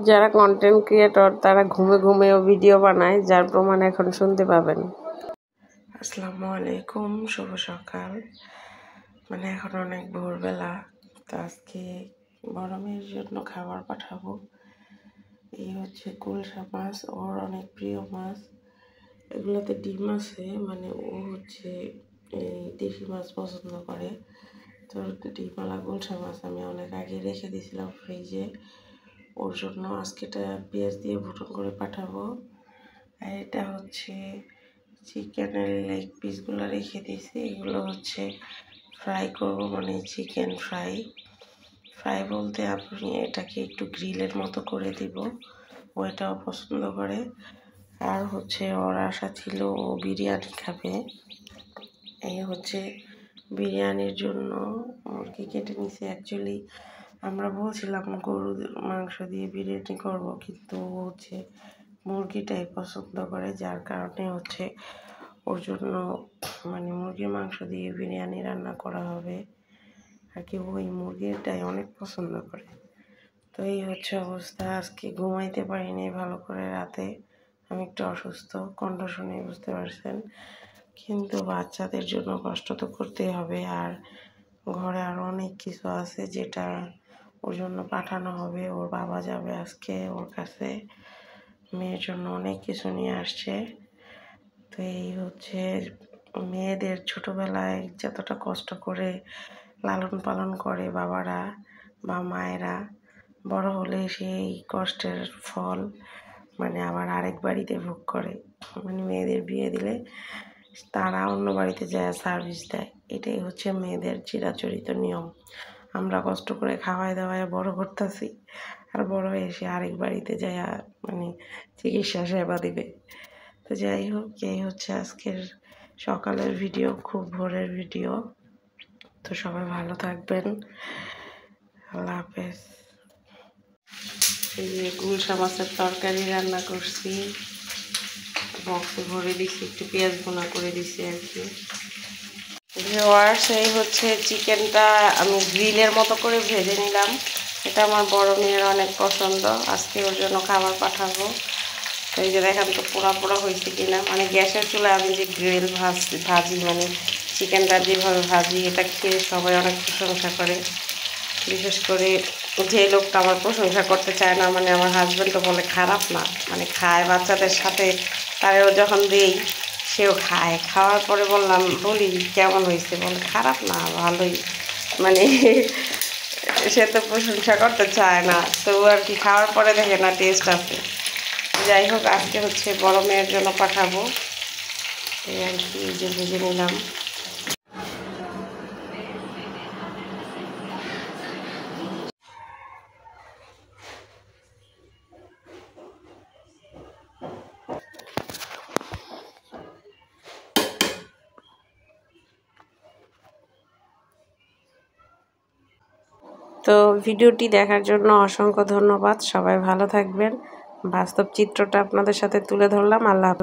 যারা content creator তারা ঘুমে ঘুমেও ভিডিও বানায়, যার প্রমাণ এখন শুনতে পাবেন। আসসালামু আলাইকুম, শুভ সকাল। এখন অনেক ভোরবেলা। তো আজকে বড় মেয়ের জন্য খাবার পাঠাবো। এই হচ্ছে গুলশা মাছ, ওর অনেক প্রিয় মাছ। এগুলোতে ডিম আছে, ও হচ্ছে এই দেশি মাছ পছন্দ করে। তো ডিমওয়ালা গুলশা মাছ আমি অনেক আগে রেখে দিয়েছিলাম ফ্রিজে। ওর জন্য আজকে এটা পেঁয়াজ দিয়ে ভুটন করে পাঠাবো। আর এটা হচ্ছে চিকেনের লেগ পিসগুলো রেখে দিয়েছি, এগুলো হচ্ছে ফ্রাই করবো, চিকেন ফ্রাই। ফ্রাই বলতে আপনি এটাকে একটু গ্রিলের মতো করে দিব, ও এটাও পছন্দ করে। আর হচ্ছে ওর আশা ছিল ও বিরিয়ানি খাবে। এই হচ্ছে বিরিয়ানির জন্য মুরগি কেটে নিছে। অ্যাকচুয়ালি আমরা বলছিলাম গরুর মাংস দিয়ে বিরিয়ানি করব, কিন্তু ও হচ্ছে মুরগিটাই পছন্দ করে, যার কারণে হচ্ছে ওর জন্য মুরগির মাংস দিয়ে বিরিয়ানি রান্না করা হবে আর কি। ওই মুরগিটাই অনেক পছন্দ করে। তো এই হচ্ছে অবস্থা। আজকে ঘুমাইতে পারিনি ভালো করে রাতে, আমি একটু অসুস্থ, কণ্ঠ শুনে বুঝতে পারছেন। কিন্তু বাচ্চাদের জন্য কষ্ট তো করতেই হবে। আর ঘরে আরও অনেক কিছু আছে যেটা ওর জন্য পাঠানো হবে। ওর বাবা যাবে আজকে ওর কাছে, মেয়ের জন্য অনেক কিছু নিয়ে আসছে। তো এই হচ্ছে মেয়েদের ছোটোবেলায় যতটা কষ্ট করে লালন পালন করে বাবারা বা মায়েরা, বড় হলে সেই কষ্টের ফল আবার আরেক বাড়িতে ভোগ করে। মেয়েদের বিয়ে দিলে তারা অন্য বাড়িতে যায় সার্ভিস দেয়, এটাই হচ্ছে মেয়েদের চিরাচরিত নিয়ম। আমরা কষ্ট করে খাওয়ায় দাওয়ায় বড় করতেছি, আর বড় হয়ে এসে আরেক বাড়িতে যায় চিকিৎসা সেবা দিবে। তো যাই হোক, এই হচ্ছে আজকের সকালের ভিডিও, খুব ভোরের ভিডিও। তো সবাই ভালো থাকবেন, আল্লাহ হাফেজ। এই যে গুলশা মাছের তরকারি রান্না করছি, বক্সে ভরে দিচ্ছি, একটু পেঁয়াজ ভুনা করে দিচ্ছি আর কি। সেই হচ্ছে চিকেনটা আমি গ্রিলের মতো করে ভেজে নিলাম। এটা আমার বড় মেয়ের অনেক পছন্দ, আজকে ওর জন্য খাবার পাঠাবো। তো এই যে দেখেন তো পোড়া পোড়া হয়েছে কিনা। গ্যাসের চুলায় আমি যে গ্রিল ভাজি চিকেনটা যেভাবে ভাজি, এটা খেয়ে সবাই অনেক প্রশংসা করে। বিশেষ করে যে লোকটা আমার প্রশংসা করতে চায় না, আমার হাজব্যান্ড তো বলে খারাপ না, খায় বাচ্চাদের সাথে, তারেও যখন দেই সেও খায়। খাওয়ার পরে বলি কেমন হয়েছে, বলে খারাপ না, ভালোই। সে তো প্রশংসা করতে চায় না, তো আর কি খাওয়ার পরে দেখে না টেস্ট আছে। যাই হোক, আজকে হচ্ছে বড় মেয়ের জন্য পাঠাবো, এই আর কি। যে ভেজে নিলাম। তো ভিডিওটি দেখার জন্য অসংখ্য ধন্যবাদ। সবাই ভালো থাকবেন। বাস্তব চিত্রটা আপনাদের সাথে তুলে ধরলাম। আল্লাহ হাফেজ।